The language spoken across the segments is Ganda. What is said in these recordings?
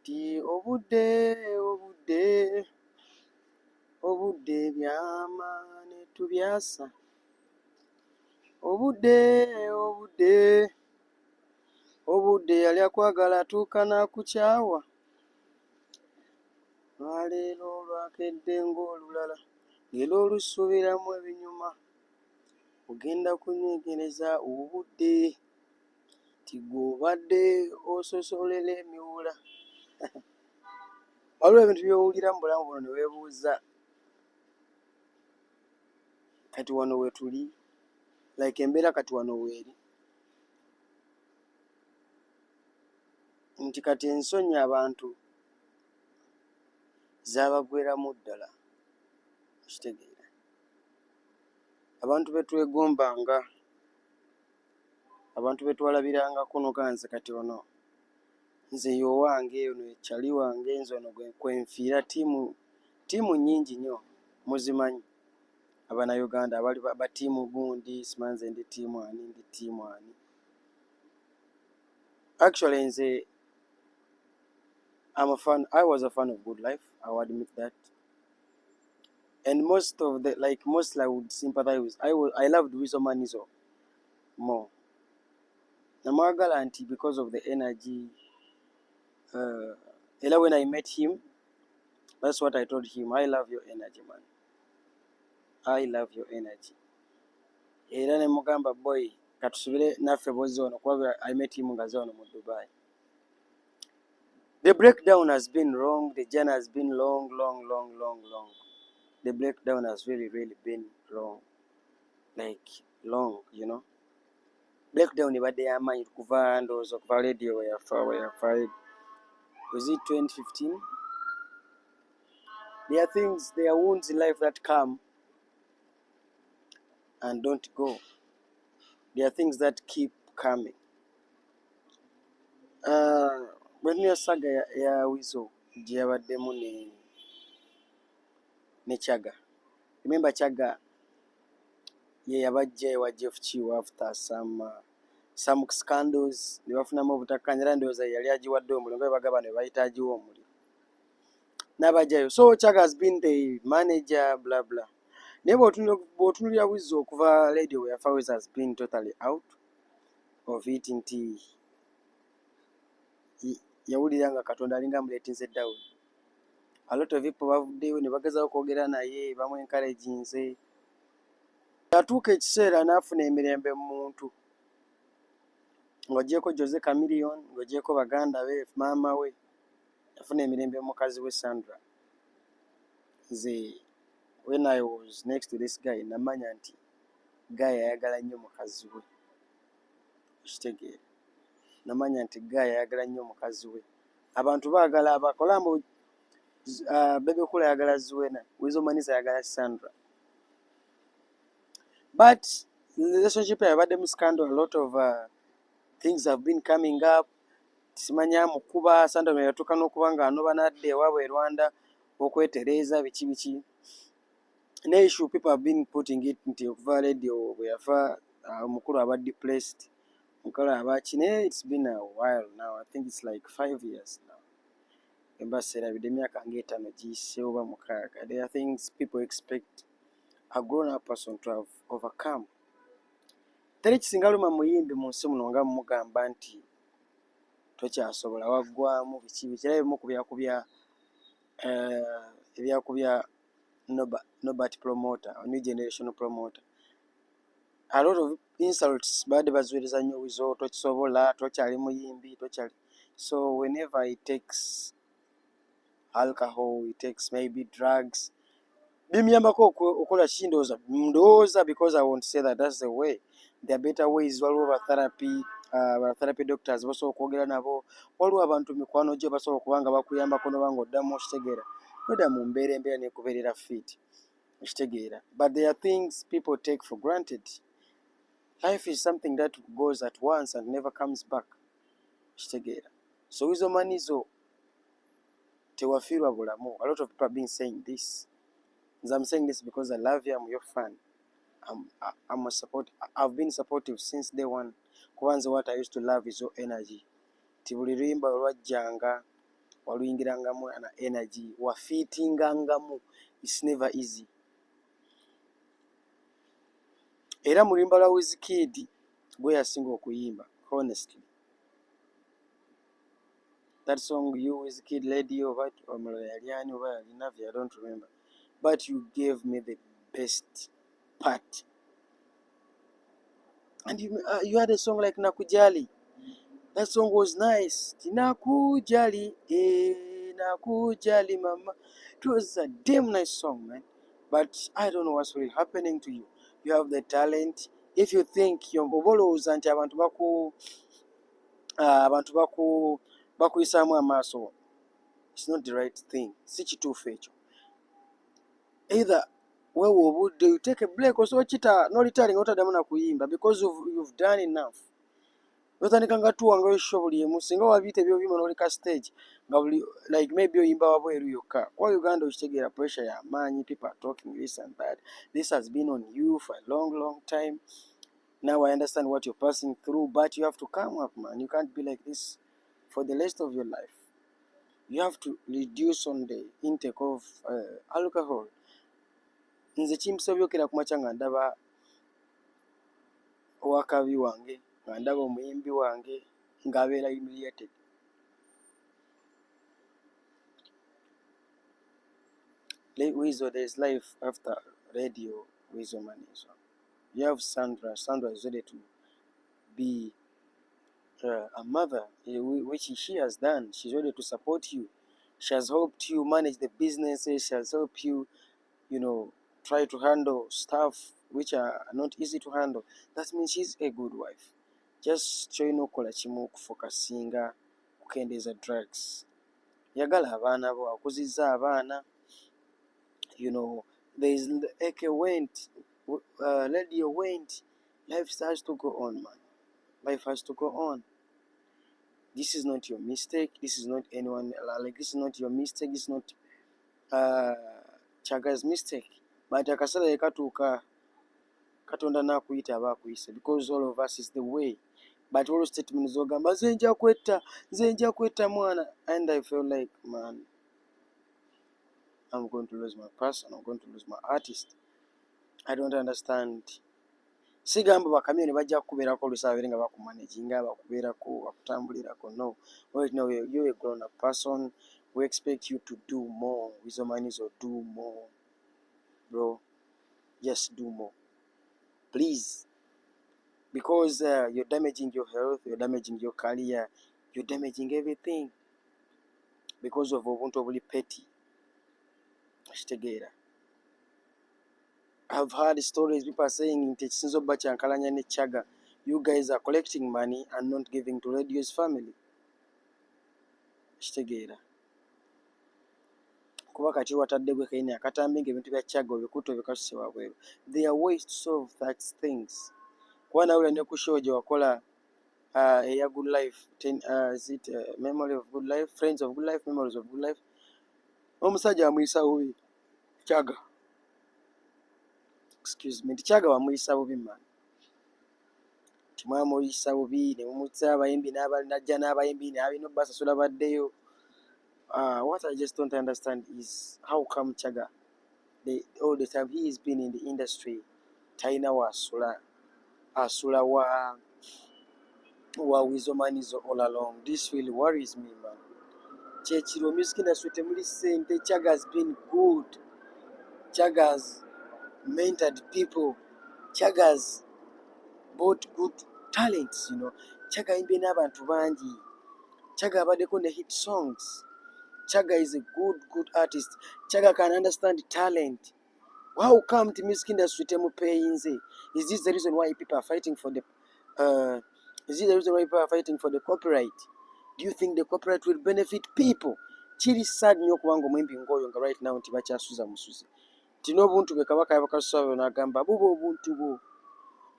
ti obudde obudde obudde byama ne tubyasa obudde obudde obudde yali akwagala atuuka n'akukyawa lwaleero lwakedde ng'olulala ng'era olusuubiramu ebinyuma ogenda kunyegereza obudde ti gwe obadde ososolera emiwula waliwo ebintu by'owulira mu bulamu buno ne weebuuza kati wano we tuli like embeera kati wano weeri nti kati ensonyi abantu zaabagweramu ddala kitegeera abantu betwegombanga abantu betwalabirangako noganze kati ono nze yowange ono ekyali wange nze ono kwenfiira tiimu nnyingi nnyo muzimanyi abannayuganda abali batiimu gundi simanze ndi tiimu ani actually nze I was a fan of Good Life. I would admit that. And most I would sympathize with. I loved Wizo Manizo more. Namwagala anti because of the energy. When I met him, that's what I told him. I love your energy, man. I love your energy. Era ne mugamba boy, katusubire naffe bozi ono kuba I met him ngaze ono mu Dubai. The breakdown has been wrong. The journey has been long. The breakdown has really been long. Like, long, you know. Breakdown ibadde y'amaanyi kuva ndowooza kuva radio weyafa. Was it 2015? There are wounds in life that come and don't go. There are things that keep coming. When you saga ya Wizo gye yabaddemu ne Chaga. Remember Chaga ye yabajja ewa Jeff Chiwa after some scandals ne bafunamu obutakkaanya ndowooza yali agiwadde omuliro nga bagamba ne bayita agiwa omuliro n'abajjayo. So Chaga has been the manager blah blah. Naye bw'otunulira Wizo okuva radio we yafa Wizo has been totally out of it nti yawulira nga Katonda alinga amuleetinze down. A lot of people bavuddeyo ne bagezaako kwogera naye bamu encouraginze. Yatuuka ekiseera n'afuna emirembe mu muntu ng'ogyeko Jose Chameleone, ng'ogyeko baganda be, maama we yafuna emirembe mukazi we Sandra. Nze when I was next to this guy namanya nti guy ayagala nnyo mukazi we. Kitegeera namanya nti guy ayagala nnyo mukazi we. Abantu baagala abakolambo Bebe Cool ayagala Zuena, Wizo Manizo ayagala Sandra. But the relationship yabadde mu scandal, a lot of things have been coming up. Simanya mukuba Sandra yatuuka n'okuba nga anoba n'adda ewaabwe e Rwanda okwetereeza biki. Ne issue people have been putting it nti okuva radio bwe yafa omukulu aba depressed. Mukulu abaki naye it's been a while now. I think it's like 5 years now. Embassy bide myaka ng'etaano giyise oba mukaaga. There are things people expect a grown-up person to have overcome. Teri kisinga luma muyimbi mu nsi muno nga mugamba nti tokyasobola waggwamu biki ebyamu ku ebyakubya Nobert promoter, a new generation promoter. A lot of insults baadde baziweereza nnyo Wizo, tokisobola, tokyali muyimbi, tokyali. So whenever he takes alcohol, he takes maybe drugs, bimuyambako okola ndowooza because I won't say that that's the way. There are better ways. Waliwo therapy doctors basobola okwogera nabo, waliwo abantu mikwano gye basobola okuba nga bakuyambako noba ng'oddamu okitegeera nodda mu mbeera n'ekubeerera fit okitegeera. But there are things people take for granted. Life is something that goes at once and never comes back okitegeera. So Wizo Manizo tewafiirwa bulamu. A lot of people have been saying this. I'm saying this because I love you. I'm your fan. I'm a support. I've been supportive since day one. Kubanza what I used to love is your energy. Tibuli rimba olwajjanga waluyingirangamu na energy, wafiitingangamu. It's never easy. Era mu luyimba lwa Wizkid gwe yasinga okuyimba, honestly. That song, You Wizkid Lady, or Malayaliani, or Linavi, I don't remember. But you gave me the best part. And you had a song like Nakujali. That song was nice. Nakujali, Nakujali, mama. It was a damn nice song, man. But I don't know what's really happening to you. You have the talent. If you think you're nti abantu bakuyisaamu amaaso, it's not the right thing. Si kituufu ekyo. Either wewe obudde, you take a break, osobola kita n'olitalinga otaddamu na kuyimba because you've done enough. Otandika nga tuwangayo show buli emu, singa wabiyita ebyobima n'oleka stage nga buli like maybe oyimba wabweru yokka. Kwa Uganda okitegeera pressure y'amaanyi, people are talking this and that. This has been on you for a long time. Now I understand what you're passing through, but you have to come up, man. You can't be like this for the rest of your life. You have to reduce on the intake of alcohol. Nze kimsobyokera kumacha nga ndaba wakabi wange, nga ndaba omuyimbi wange ng'abeera humiliated. Weasel, there's life after radio, Weasel Maniso. You have Sandra. Sandra is ready to be a mother, which she has done. She's ready to support you. She has helped you manage the businesses. She has helped you, try to handle stuff which are not easy to handle. That means she's a good wife. Just trying okola kimu kufocusinga kukendeeza drugs. Yagala abaana bo, akuzizza abaana. There's Eke went, radio went. Life has to go on, man. Life has to go on. This is not your mistake. This is not anyone, this is not your mistake. This is not Chaga's mistake. But akasala ekatuuka Katonda n'akuyita aba akuyise, because all of us is the way. But all statements zogamba nze nja kwetta mwana, and I feel like, man, I'm going to lose my person. I'm going to lose my artist. I don't understand. Sigamba bakamyoni bajja kukubeerako olusaabire nga bakumanaginga, bakubeerako, bakutambulirako. No. Right now, you're a grown-up person. We expect you to do more. With your money, so do more. Bro, just do more. Please. Because you're damaging your health, you're damaging your career, you're damaging everything. Because of obuntu obuli petty. Kitegeera. I've heard stories, people are saying nti ekisinza obba kyankalanya ne Chaga. You guys are collecting money and not giving to radio's family. Kitegeera. Kuba kati watadde gwe kayini akatambi ng'ebintu bya Chaga obikutte obikasuse wabweru. There are ways to solve that things. Kuba nawulira ne ku show gye wakola eya Good Life, is it Memory of Good Life, Friends of Good Life, Memories of Good Life? Omusajja amuyisa bubi Chaga. Excuse me, Chaga wamuyisa bubi man. Timwamuyisa bubi ne mumutsa abayimbi n'ajja n'abayimbi n'abino basasula baddeyo. What I just don't understand is how come Chaga, all the time he has been in the industry, talina asula wa Weasel Manizo all along. This really worries me, man. Chechiro music industry temuli sente. Chaga has been good. Chaga has mentored people. Chaga has bought good talents, Chaga imbe n'abantu bangi. Chaga abaddeko ne hit songs. Chaga is a good artist. Chaga can understand talent. How come the music industry temupeyinze? Is this the reason why people are fighting for the copyright? Do you think the copyright will benefit people? Chiri sad nnyo kubanga omwimbi ngoyo nga right now nti bakyasuza musuze. Tino obuntu bwe Kabaka yabakasusa n'agamba bubo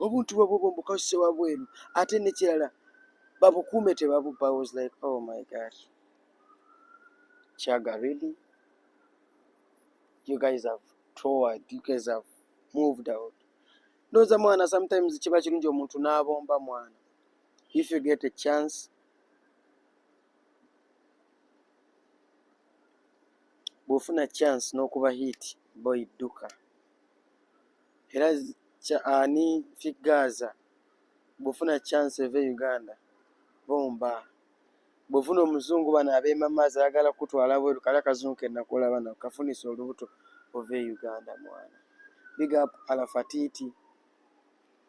obuntu bwo mbukasuse wabweru ate ne kirala babukuume tebabubba. I was like, oh my God. Chaga, really? You guys have forward, you guys have moved out. Those are mwana, sometimes kiba kirungi omuntu n'abomba mwana. If you get a chance, bw'ofuna chance n'okuba hit boy dduka. Era ani Figaza bw'ofuna chance eva Uganda bomba. Bw'ofuna omuzungu bano ab'emamaazi ayagala kutwala bweru kale akazungu ke nakulaba nako kafunisa olubuto ova Uganda mwana. Big up Alafatiti.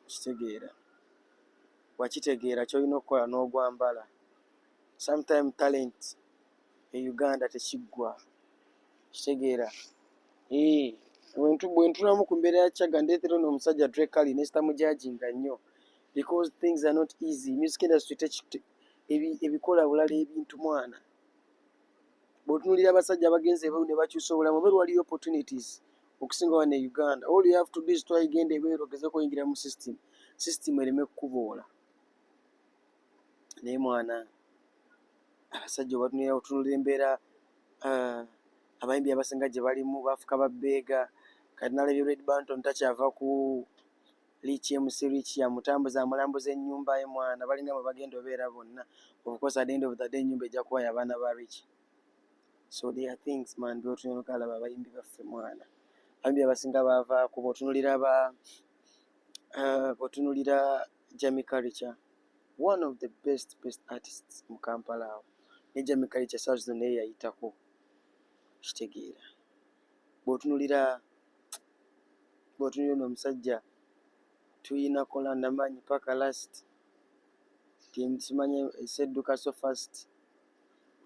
Kitegeera wakitegeera kyolina okukola n'ogwambala. Sometime talent e Uganda tekiggwa. Kitegeera bwentulamu ku mbeera ya Kyaga ndeetera n'omusajja Drake Kali ne sitamujajinga nnyo because things are not easy. Music industry ebikola bulala ebintu mwana. Bw'otunuulira abasajja abagenze ebweru ne bakyusa obulamu ebweru waliyo opportunities okusinga wano e Uganda. All you have to do is twayigenda ebweru ogeze kuyingira mu system ereme kukuboola. Naye mwana abasajja otunulira embeera abayimbi abasinga gye balimu bafuka babbeega. Kati nalabye Red Banton takyava ku Rich MC Rich yamutambuza amulambuza ennyumba ye mwana. Balinga mwe bagenda obeera bonna. Of course at the end of the day ennyumba ejja kuba y'abaana ba Rich. So there are things man by'otunula okalaba abayimbi baffe mwana. Abayimbi abasinga baavaako bw'otunulira Jamie Culture, one of the best artists mu Kampala awo. Ne Jamie Culture South Zone naye yayitako. Kitegeera bw'otunulira n'omusajja tuyina kola namanyi paka last simanye esedduka so fast.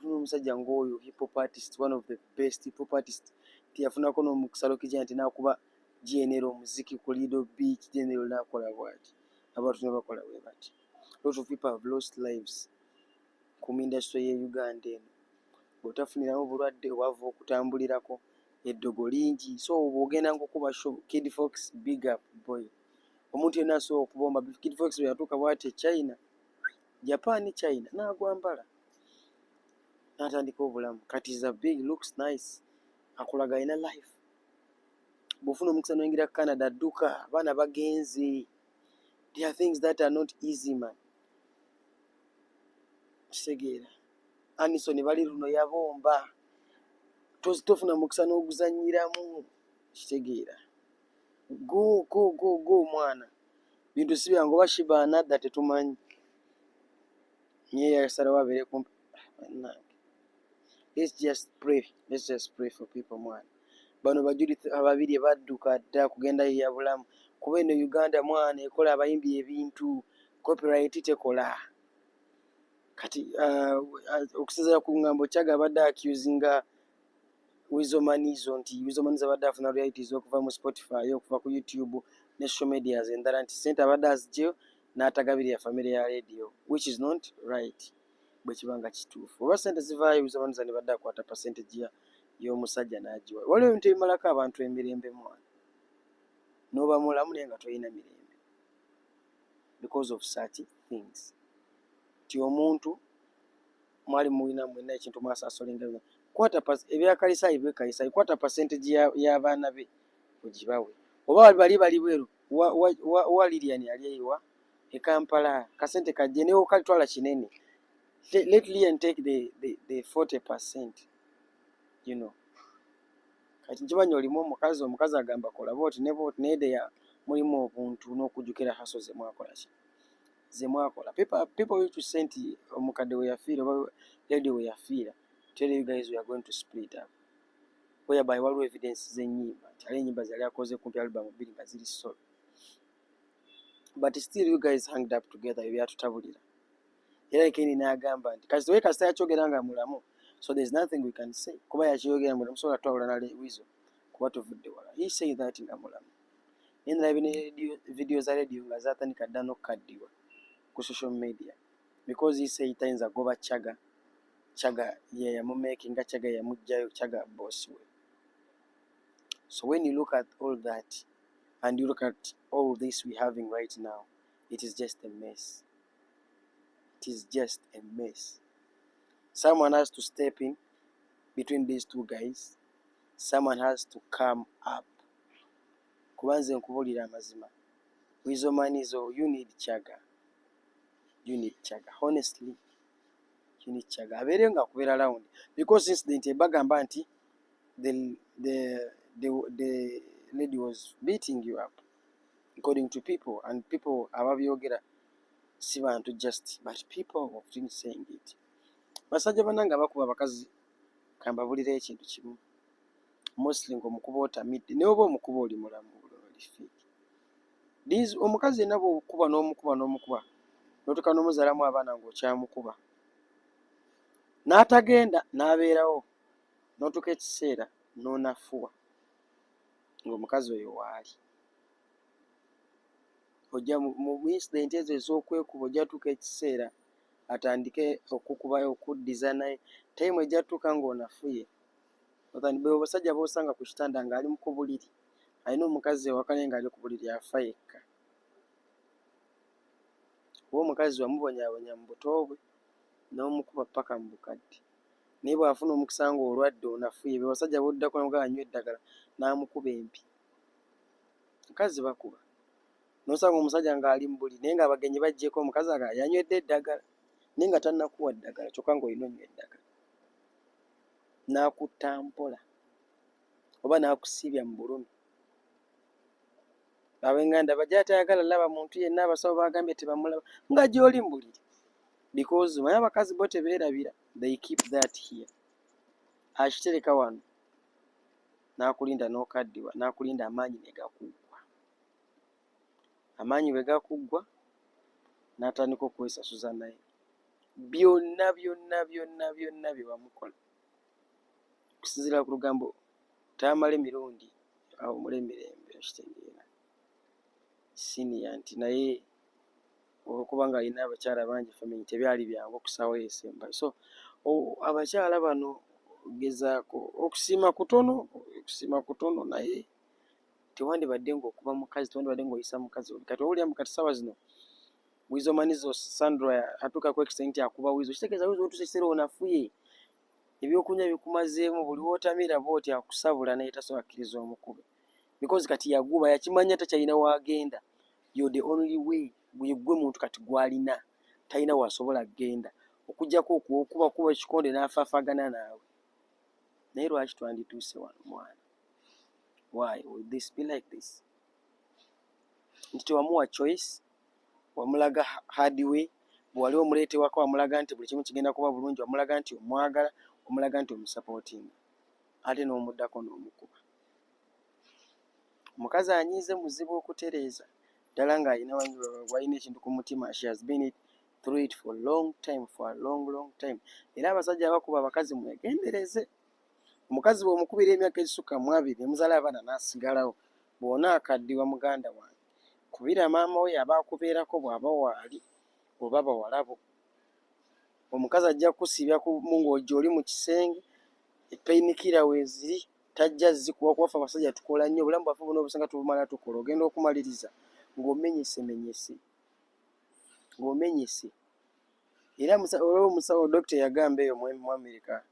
Omusajja ng'oyo hip hop artist, one of the best hip hop artist. Tiyafunako n'omukusalo kijja nti naakuba GNL omuziki ku Lido Beach GNL naakola bw'ati. Abantu ne bakola bwe bati. Lot of people have lost lives ku industry ye Uganda eno. Bw'otafuniramu bulwadde obwava okutambulirako eddogo lingi. So bw'ogenda ng'okuba show Kid Fox big up boy. Omuntu yenna asobola okubomba. Kid Fox bwe yatuuka bw'ati China, Japan, China n'agwambala n'atandika obulamu. Kati is a big, looks nice. Akulaga ina life. Bw'ofuna omukisa n'oyingira Canada dduka abaana bagenze. There are things that are not easy man. Kitegeera Anison bali luno yabomba. Tofuna mukisa n'oguzannyiramu. Kitegeera go mwana. Bintu si byangu bashiba anadda tetumanyi. Nye yasalawo abeere kumpi. Let's just pray for people mwana. Bano Judith ababiri badduka dda kugenda ya bulamu. Kuba eno Uganda mwana ekola abayimbi ebintu copyright tekola. Kati okusinziira ku ngambo Kyaga abadde accusinga Wizomanizo nti Wizomanizo abadde afuna royalties okuva mu Spotify, okuva ku YouTube ne social medias endala nti ssente abadde azigyeyo n'atagabirira family ya radio, which is not right. Bwe kibanga kituufu oba ssente zivaayo Wizomanizo ne badde akwata percentage y'omusajja n'agiwa. Waliwo ebintu ebimalako abantu emirembe mwana. N'oba mulamu naye nga tolina mirembe because of such things. Ti omuntu mwali mulina mwenna ekintu mwasasolinga kwata ebyakalisayi bwekalisayi kwata percentage y'abaana be ogibawe. Oba bali bweru wa Lilian yali eyiwa e Kampala kasente kajje newo kalitwala kinene. Let Lilian take the 40%, you know. Kati nkimanyi olimu omukazi agamba kola booti ne booti nede ya mulimu obuntu n'okujjukira haso ze mwakola ki ze mwakola. People used to say nti omukadde we yafiira oba radio we yafiira. Tell you guys we are going to split up. Whereby waliwo evidence z'ennyimba nti ali ennyimba zali akoze kumpi album 2 nga ziri solo. But still you guys hanged up together ebyatutabulira. Era Kenny n'agamba nti kasi we kasita yakyogera nga mulamu. So there's nothing we can say. Kuba yakiyogera mulamu so twawula na Wizo kuba tuvudde wala. He say that nga mulamu. Nendala video za radio nga zatandika dda n'okukaddiwa ku social media because he say tayinza goba Kyaga yamumakinga Kyaga yamugjayo Kyaga boss we. So when you look at all that and you look at all this we having right now, it is just a mess. It is just a mess. Someone has to step in between these two guys. Someone has to come up. Kubanze nkubulira amazima. Wizomanizo, you need Kyaga. You need Kyaga. Honestly, you need Kyaga. Abeere nga kubeera round. Because incident ebagamba nti the lady was beating you up, according to people, and people ababyogera si bantu just, but people have been saying it. Basajja bananga bakuba abakazi kambabulira ekintu kimu, mostly ng'omukuba otamidde naye oba omukuba oli mulamu omukazi yenna bw'okuba n'omukuba n'otuuka n'omuzaalamu abaana ng'okyamukuba n'atagenda n'abeerawo n'otuuka ekiseera n'onafuwa ng'omukazi oyo waali ojja mu incident ezo ez'okwekuba ojja tuuka ekiseera atandike okukuba okuddiza naye time ejja tuuka ng'onafuye. Be basajja b'osanga ku kitanda ng'ali mu kubuliri alina omukazi ewaka naye ng'ali ku buliri afa yekka, oba omukazi wamubonyaabonya mu buto bwe n'omukuba paka mu bukadde, naye bw'afuna omukisa ng'olwadde onafuye, be basajja b'oddako nga anywa eddagala n'amukuba empi. Mukazi bakuba n'osanga omusajja ng'ali mu buliri naye ng'abagenyi baggyeko omukazi yanywedde eddagala naye nga tannakuwa ddagala kyokka ng'olina onywa eddagala, n'akutta mpola oba n'akusiibya mu bulumi. Ab'Enganda bajja tayagala laba muntu yenna, abasawo bagambye tebamulaba nga gy'oli mu buliri, because manyi abakazi bo tebeerabira, they keep that here. Akitereka wano n'akulinda n'okaddiwa, n'akulinda amaanyi ne gakuggwa. Amaanyi bwe gakuggwa n'atandika okwesasuza naye byonna bye wamukola, okusinziira ku lugambo taamala emirundi awumula emirembe. Okitegeera siniya nti naye olwokuba nga alina abakyala bangi family tebyali byangu okusaawo esembayo. So abakyala bano gezaako okusiima kutono naye tewandibadde ng'okuba mukazi, tewandibadde ng'oyisa mukazi. Kati owulira mu kati ssaawa zino Wizo Manizo Sandra atuuka ku extent akuba Wizo, kitegeeza Wizo otuuse ekiseera onafuye, ebyokunywa bikumazeemu, buli wootamira bw'oti akusabula naye tasobola akkiriza omukube, because kati yaguba yakimanya takyalina wagenda. You're the only way, gwe muntu kati gwalina, talina wasobola kgenda okuggyako okubakuba ekikonde n'afaafaagana naawe. Naye lwaki twandituuse wano mwana? Why will this be like this? Nti tewamuwa choice, wamulaga hard way. Bw'ali omuleete waka wamulaga nti buli kimu kigenda kuba bulungi, wamulaga nti omwagala, omulaga nti omusupporting, ate n'omuddako n'omukuba. Omukazi anyiize muzibu okutereeza ddala ng'alina ekintu ku mutima. She has been through it for a long time. Era abasajja abakuba abakazi mwegendereze. Omukazi bw'omukubira emyaka egisukka mu 2 emuzaala abaana n'asigalawo, bw'ona akaddiwa muganda wange, kubira maama we aba akubeerako bw'aba waali oba bawalabo. Omukazi ajja kusiibya ng'ojja oli mu kisenge, epainikira weeziri tajja zikuwa kubafa abasajja tukola nnyo, obulamu bwaffe buno obusinga tubumala tukola, ogenda okumaliriza ng'omenyese. Era olwo omusawo dokita yagamba eyo mu Amerika,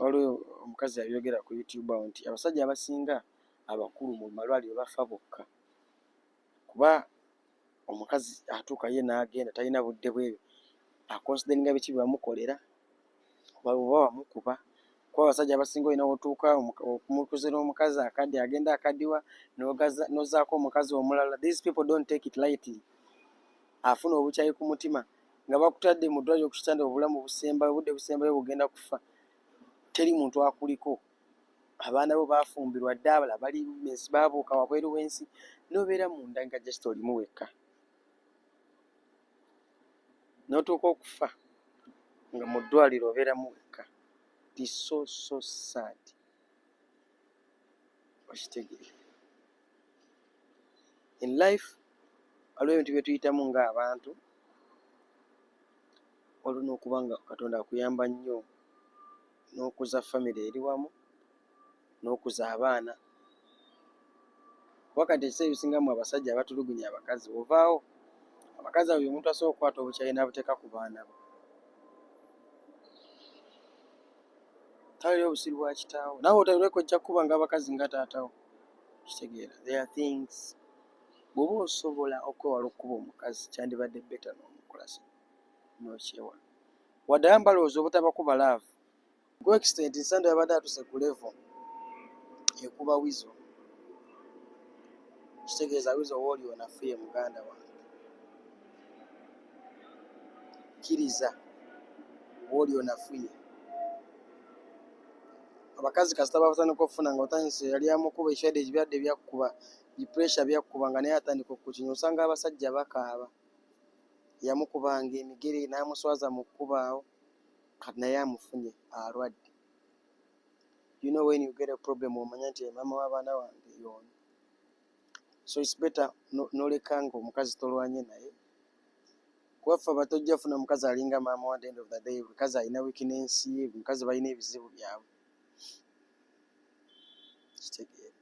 olwo omukazi yabyogera ku YouTube awo nti abasajja abasinga abakulu mu malwaliro bafa bokka, kuba omukazi atuuka ye n'agenda talina budde bwebyo akonsideringa biki bamukolera oba bamukuba. Kuba abasajja abasinga olina otuuka okumukuze n'omukazi akadde agenda akaddiwa n'ozaako omukazi omulala. These people don't take it lightly. Afuna obukyayi ku mutima nga bakutadde mu ddwaliro ku kitanda, obulamu busembayo, obudde busembayo bugenda kufa, teri muntu akuliko, abaana bo bafumbirwa dda, abala bali mensi baabuuka wabweru w'ensi, n'obeera munda nga just olimu wekka, n'otuuka okufa nga mu ddwaliro obeeramu wekka. It is so sad. Okitegeera in life waliwo ebintu bye tuyitamu ng'abantu, olina okuba nga Katonda akuyamba nnyo n'okuza famire eri wamu, n'okuza abaana. Wakati ekiseera ebisingamu abasajja abatulugunya abakazi, ovaawo abakazi abo omuntu asobola okukwata obukyayi n'abuteeka ku baana bo. Talina obusiru bwa kitaawo, naawe otaleka ojja kuba ng'abakazi nga taatawo. Kitegeera there are things, bw'oba osobola okwewala okukuba omukazi kyandibadde beta n'omukola n'okyewa. Wadde amba lowooza obutabakuba laavu, ku extent Sandra yabadde atuse ku level ekuba Wizo. Kitegeeza Wizo wooli onafuye muganda wange. Kkiriza wooli onafuye. Abakazi kasita batandika okufuna nga otandise yali amukuba ekirwadde ebirwadde byakkuba bipuresha byakkuba nga naye atandika okukinya osanga abasajja bakaaba. Yamukubanga emigere n'amuswaza mu kkuba awo kati naye amufunye alwadde. You know when you get a problem omanya nti maama w'abaana wange yono. So it's better noleka nga omukazi tolwanye naye. Kuba ffe abatojja funa mukazi alinga maama wa, at the end of the day mukazi alina weakness ye, mukazi balina ebizibu byabwe. Kitegeera.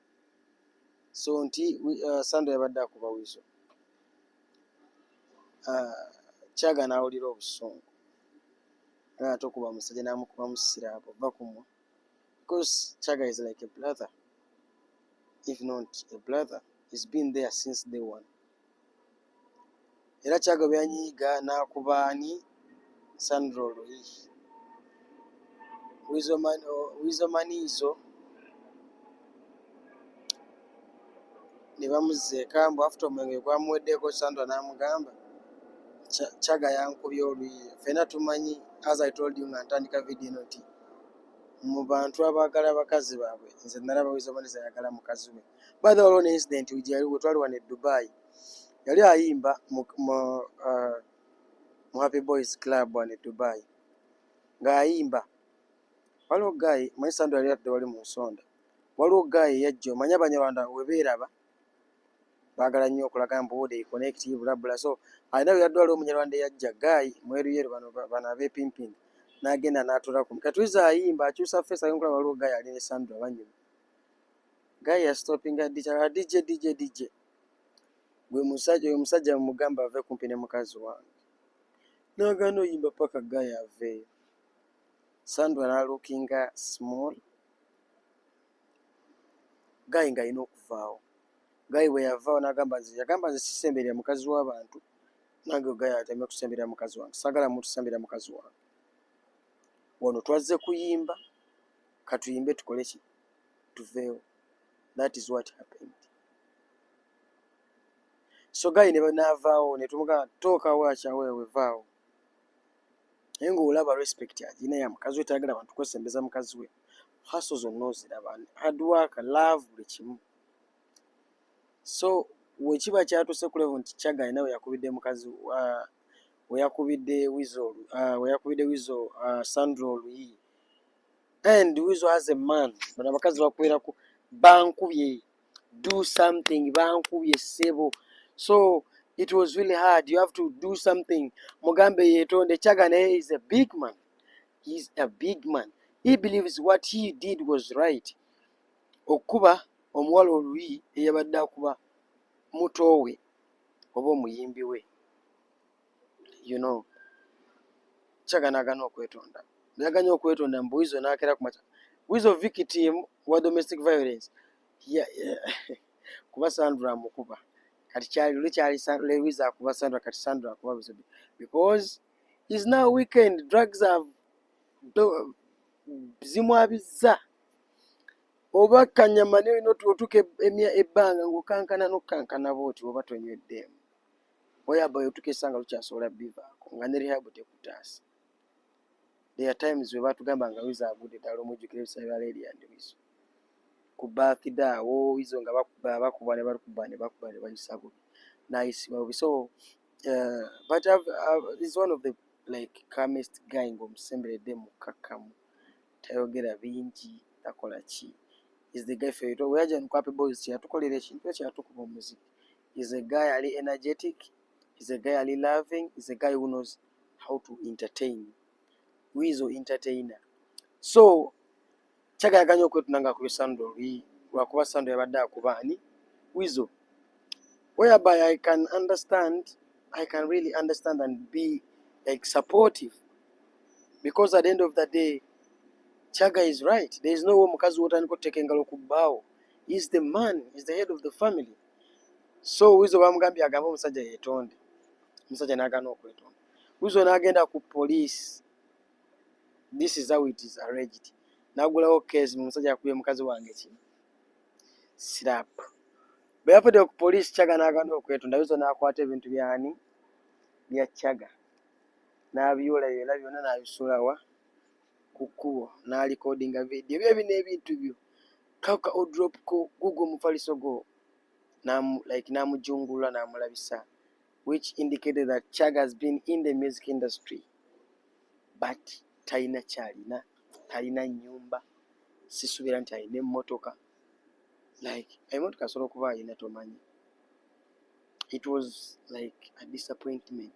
So nti Sandra yabadde akuba Wizo. Kyaga n'awulira obusungu. Ate okuba omusajja n'amukubamu siraabo va kumwa. Because Kyaga is like a brother. If not a brother, he's been there since day one. Era Kyaga byanyiiga n'akuba ani Sandra Oluyi. Wizo Manizo ne bamuzeeka mbu after omwenge gwamuweddeko Sandra n'amugamba Kyaga yankubye Oluyi. Ffenna tumanyi, as I told you nga ntandika video noti mu bantu abaagala bakazi baabwe nze nalaba Wizo Manizo ayagala mukazi we. By the way, incident we twali wano e Dubai. Yali ayimba mu Happy Boys Club wano e Dubai. Ng'ayimba. Waliwo guy, manyi Sandra yali atudde wali mu nsonda. Waliwo guy yajja, omanyi Abanyarwanda we beeraba baagala nnyo okulaga mbu they connect bla bla. So alina we yadde waliwo Omunyarwanda yajja guy mweruyeru bano abeepimpinga n'agenda n'atuula ku kati Wizo ayimba akyusa face ayongula waliwo guy ali ne Sandra banyuma. Guy ya stoppinga DJ. Gwe musajja mugamba ave kumpi ne mukazi wange. N'agaana oyimba paka guy aveeyo. Sandra n'alookinga small. Guy ng'alina okuvaawo. Guy bwe yavaawo n'agamba nze sisemberera mukazi w'abantu. Nange Guy ateme kusemberera mukazi wange. Saagala muntu kusembera mukazi wange. Wano twazze kuyimba. Katuyimbe tukole ki? Tuveewo. That is what happened. So Guy ne n'avaawo ne tumugamba tooka waacha wewe vaawo. Naye ng'olaba respect agina ya mukazi we tayagala abantu kwesembeza mukazi we. Hustle zonna oziraba. Hard work, love, buli kimu. So wekiba kyatuuse ku level nti Kyaga alina we yakubidde mukazi we yakubidde Wizo Sandra Oluyi. And Wizo as a man, bano abakazi bakubeerako bankubye, do something, bankubye ssebo. So it was really hard. You have to do something. Mugambe yetonde. Kyaga naye is a big man. He's a big man. He believes what he did was right. Okuba omuwala Oluyi eyabadde akuba muto we oba omuyimbi we. You know. Kyaga n'agaana okwetonda. Yaganya okwetonda mbu Wizo n'akera ku maca. Wizo victim wa domestic violence. Yeah. Kuba Sandra amukuba. Kati kyali Wizo akuba Sandra kati Sandra akuba Wizo. Because he's now weekend. Drugs have zimwabizza. Oba kanyama ne otuke ebbanga ng'okankana n'okkankana bw'oti oba tonyweddemu. Oyaba otuke essanga lukyasobola bivaako nga ne rehab tekutaasa. There are times we batugamba nga Wizo agudde ddala omujjukira ebisa bya Lady and Wizo. Ku birthday awo Wizo nga bakuba ne bayisa bubi. N'ayisibwa bubi. So but he's one of the like calmest guy ng'omusemberedde mukakamu. Tayogera bingi, takola ki. Is the guy for it. We are just Happy Boys kyatukolera ekintu ekyatukuba omuziki. He's a guy ali energetic. He's a guy ali loving. He's a guy who knows how to entertain. Wizo entertainer. So Kyaga yaganya okwetuna nga akubye Sandra Oluyi lwakuba Sandra yabadde akuba ani Wizo. Whereby I can really understand and be like supportive. Because at the end of the day, Kyaga is right. There is no way mukazi wotandika okuteeka engalo ku bbaawo. He's the man. He's the head of the family. So Wizo bamugambye agambe omusajja yeetonde. Omusajja n'agaana okwetonda. Wizo n'agenda ku police. This is how it is alleged. N'agulawo case mu musajja akubye mukazi wange kino. slap bwe yavudde ku poliisi Kyaga n'agenda okwetonda bizo n'akwata ebintu byani bya Kyaga n'abiyoola era byonna n'abisuulawa ku kkubo n'alikodinga vidiyo bye bino ebintu byo kaka odrop ko Google mufaliso go n'amujungulula n'amulabisa which indicated that Kyaga has been in the music industry but talina kyalina talina nnyumba sisuubira nti alina emmotoka like emmotoka asobola okuba alina tomanyi. It was like a disappointment.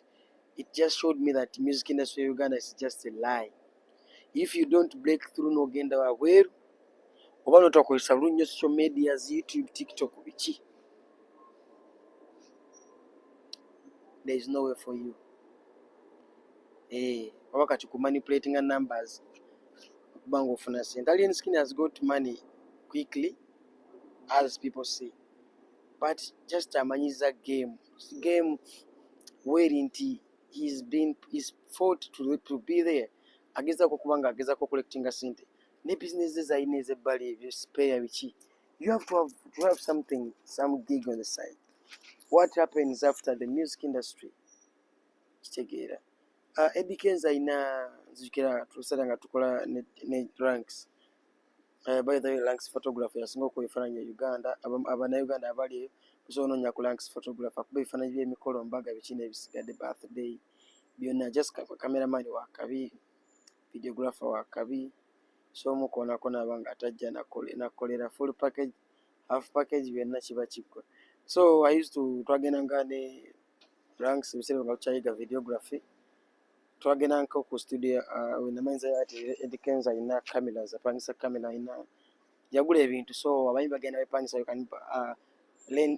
It just showed me that music industry in Uganda is just a lie. If you don't break through n'ogenda wabweru oba n'otakozesa bulungi social medias YouTube TikTok biki, there is no way for you. Oba kati ku manipulating numbers kubanga ofuna sente. Alien Skin has got money quickly as people say, but just amanyiza game where nti he's fought to be there agezako kubanga agezako collecting sente ne business zayina ezebbali ebyo spare biki. You have to have something, some gig on the side. What happens after the music industry kitegeera. Eddie Kenzo ayina nzijukira tulusala nga tukola ne ranks. By the way, ranks photographer yasinga okwefaananya Uganda Uganda abali kuzononya ku ranks photographer kuba ebifaananyi by'emikolo mbaga biki n'ebisigadde birthday byonna just cameraman wa kabi videographer wa kabi so omukoonako nabanga atajja nakolera full package half package byonna kiba kikko. So I used to twagendanga ne ranks ebiseera nga tukyayiga videography twagendanga ku studio wenamanyiza ati Eddie Kenzo ayina cameras apangisa camera ayina yagula ebintu so abayi bagenda bepangisa you can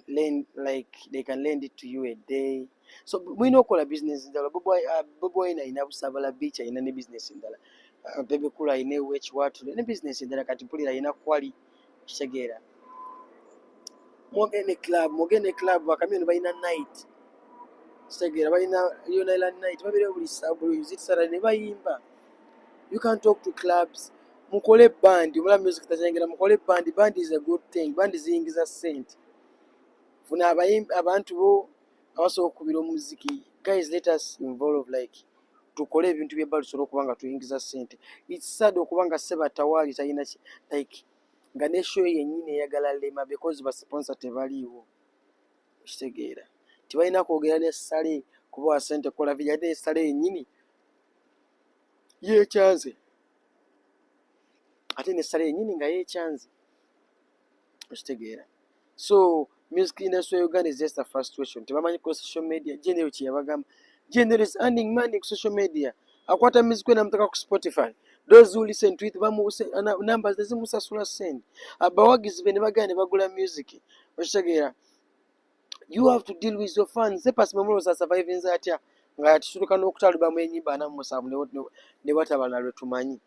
lend like they can lend it to you a day. So mulina okola business ndala Boboy ayina Busabala Beach ayina ne business ndala Bebe Cool ayina Watu ne business ndala kati mpulira ayina kwali kitegeera. Mogene club bakamyo bayina night kitegeera bayina yona night babere buli sabu zitsara ne bayimba. You can talk to clubs mukole band mula music tajengera mukole band is a good thing. Band ziyingiza sente funa abantu bo abasobola okubira omuziki. Guys, let us involve like tukole ebintu byebbalu tusobola okubanga tuyingiza sente. It's sad okubanga seba tawali talina like nga ne show yennyini eyagala lema because ba sponsor tebaliiwo kitegeera tibalina kwogera ne sale kubawa sente kola vijade sale yennyini yekyanze ate ne sale yennyini nga yekyanze kitegeera. So music industry Uganda is just a frustration. Tebamanyi ku social media general kiyabagamba general is earning money ku social media akwata music na mtaka ku Spotify. Those who listen to it numbers zimusasula send abawagizi bene bagane bagula music kitegeera. You have to deal with your fans. Sepas memulo sa surviving zatya nga tuluka n'okutaluba mu enyimba na musamu ne watabana lwe tumanyi